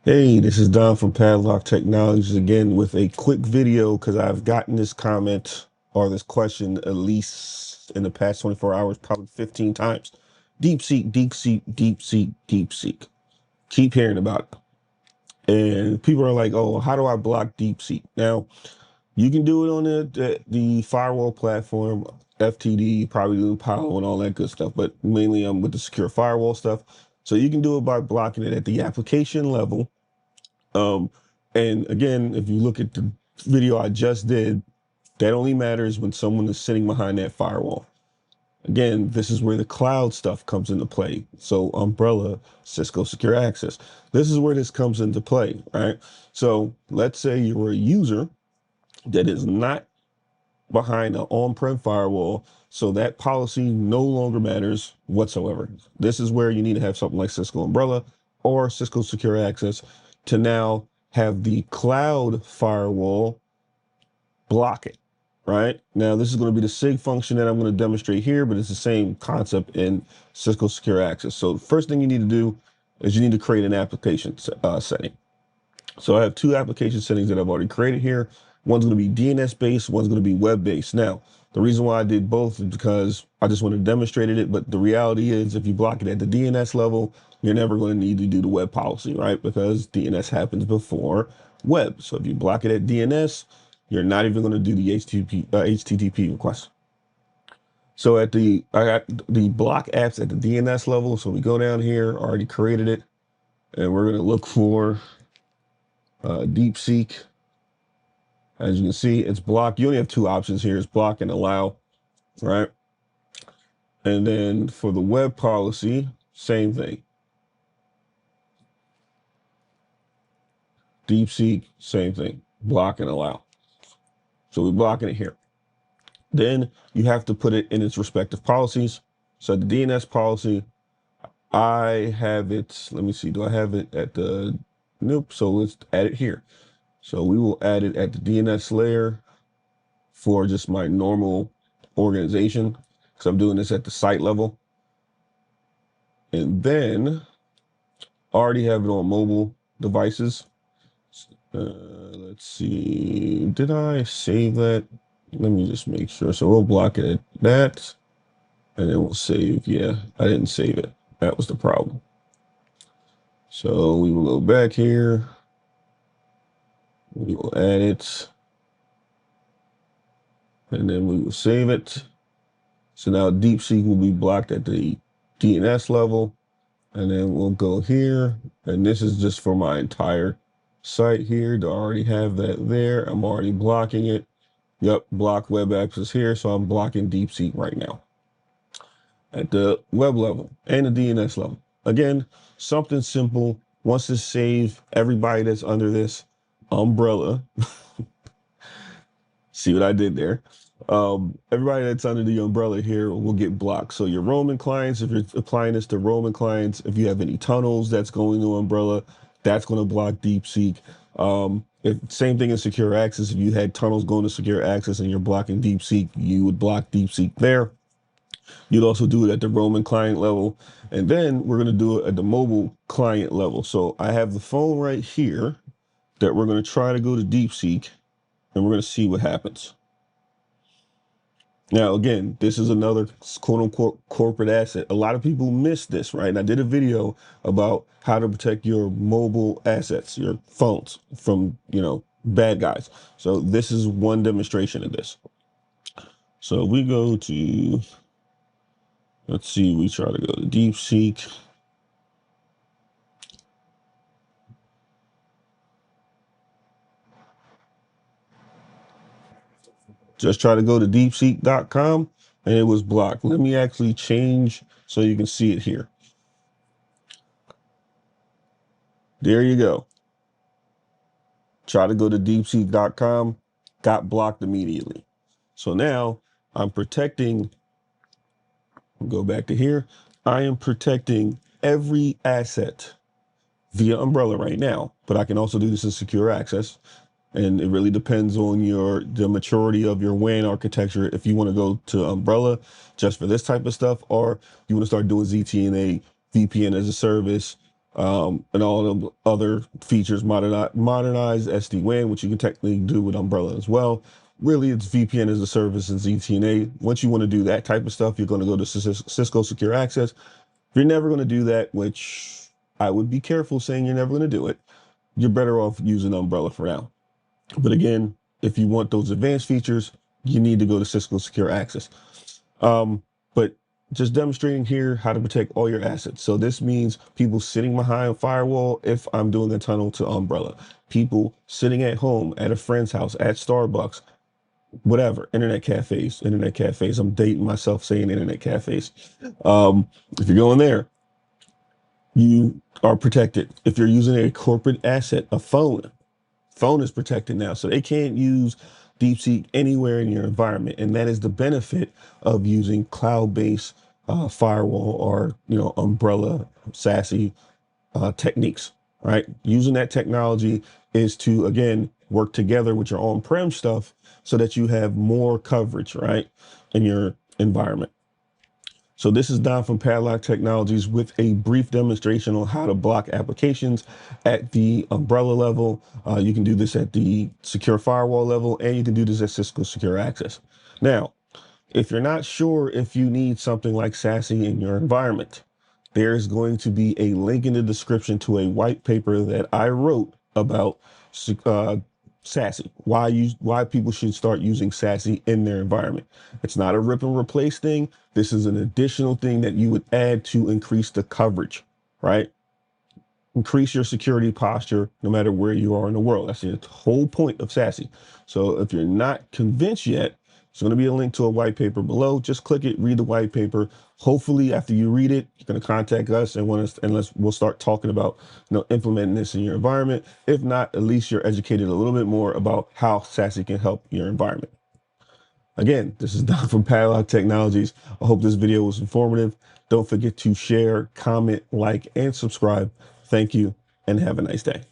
Hey, this is Don from Padlock Technologies again with a quick video because I've gotten this comment or this question at least in the past 24 hours, probably 15 times. Deep seek, deep seek, deep seek, deep seek. Keep hearing about it. And people are like, oh, how do I block deep seek? Now, you can do it on the firewall platform, FTD, probably do Palo and all that good stuff, but mainly with the secure firewall stuff. So you can do it by blocking it at the application level. Um, and again, if you look at the video I just did, that only matters when someone is sitting behind that firewall. Again, this is where the cloud stuff comes into play. So Umbrella, Cisco Secure Access. This is where this comes into play, right? So let's say you're a user that is not behind an on-prem firewall, so that policy no longer matters whatsoever. This is where you need to have something like Cisco Umbrella or Cisco Secure Access to now have the cloud firewall block it, right? Now, this is going to be the SIG function that I'm going to demonstrate here, but it's the same concept in Cisco Secure Access. So the first thing you need to do is you need to create an application setting. So I have two application settings that I've already created here. One's going to be DNS based, one's going to be web based. Now, the reason why I did both is because I just want to demonstrate it, but the reality is if you block it at the DNS level, you're never going to need to do the web policy, right? Because DNS happens before web. So if you block it at DNS, you're not even going to do the HTTP request. So I got the block apps at the DNS level. So we go down here, already created it, and we're going to look for DeepSeek. As you can see, it's blocked. You only have two options here. It's block and allow, right? And then for the web policy, same thing. DeepSeek, same thing. Block and allow. So we're blocking it here. Then you have to put it in its respective policies. So the DNS policy, I have it, let me see, do I have it at the, nope. So let's add it here. So we will add it at the DNS layer for just my normal organization because I'm doing this at the site level. And then already have it on mobile devices. Let's see, did I save that? Let me just make sure. So we'll block it at that, and then we'll save. Yeah, I didn't save it. That was the problem. So we will go back here. We will add it, and then we will save it. So now DeepSeek will be blocked at the DNS level, and then we'll go here, and this is just for my entire site here. Do I already have that there? I'm already blocking it. Yep, block web access here, so I'm blocking DeepSeek right now at the web level and the DNS level. Again, something simple. Once it's saved, everybody that's under this umbrella, see what I did there? Everybody that's under the umbrella here will get blocked. So your roaming clients, if you're applying this to roaming clients, if you have any tunnels that's going to umbrella, that's going to block DeepSeek. Same thing in secure access. If you had tunnels going to secure access and you're blocking DeepSeek, you would block DeepSeek there. You'd also do it at the roaming client level. And then we're going to do it at the mobile client level. So I have the phone right here that we're going to try to go to DeepSeek, and we're going to see what happens. Now, again, this is another quote unquote corporate asset. A lot of people miss this, right? And I did a video about how to protect your mobile assets, your phones from, bad guys. So this is one demonstration of this. So we go to, let's see, we try to go to DeepSeek. Just try to go to deepseek.com and it was blocked. Let me actually change so you can see it here. There you go. Try to go to deepseek.com, got blocked immediately. So now I'm protecting, go back to here. I am protecting every asset via Umbrella right now, but I can also do this in secure access. And it really depends on the maturity of your WAN architecture. If you want to go to Umbrella just for this type of stuff, or you want to start doing ZTNA, VPN as a service, and all the other features, modernized SD-WAN, which you can technically do with Umbrella as well. Really, it's VPN as a service and ZTNA. Once you want to do that type of stuff, you're going to go to Cisco Secure Access. If you're never going to do that, which I would be careful saying you're never going to do it, you're better off using Umbrella for now. But again, if you want those advanced features, you need to go to Cisco Secure Access. But just demonstrating here how to protect all your assets. So this means people sitting behind a firewall if I'm doing a tunnel to Umbrella, people sitting at home, at a friend's house, at Starbucks, whatever, internet cafes. I'm dating myself saying internet cafes. If you're going there, you are protected. If you're using a corporate asset, a phone is protected now. So they can't use DeepSeek anywhere in your environment. And that is the benefit of using cloud-based firewall or, umbrella SASE techniques, right? Using that technology is to, again, work together with your on-prem stuff so that you have more coverage, right, in your environment. So this is Don from Padlock Technologies with a brief demonstration on how to block applications at the umbrella level. You can do this at the secure firewall level, and you can do this at Cisco Secure Access. Now, if you're not sure if you need something like SASE in your environment, there's going to be a link in the description to a white paper that I wrote about SASE, why people should start using SASE in their environment. It's not a rip and replace thing. This is an additional thing that you would add to increase the coverage, right? Increase your security posture no matter where you are in the world. That's the whole point of SASE. So if you're not convinced yet, there's going to be a link to a white paper below. Just click it, read the white paper. Hopefully, after you read it, you're going to contact us and we'll start talking about implementing this in your environment. If not, at least you're educated a little bit more about how SASE can help your environment. Again, this is Don from Padlock Technologies. I hope this video was informative. Don't forget to share, comment, like, and subscribe. Thank you, and have a nice day.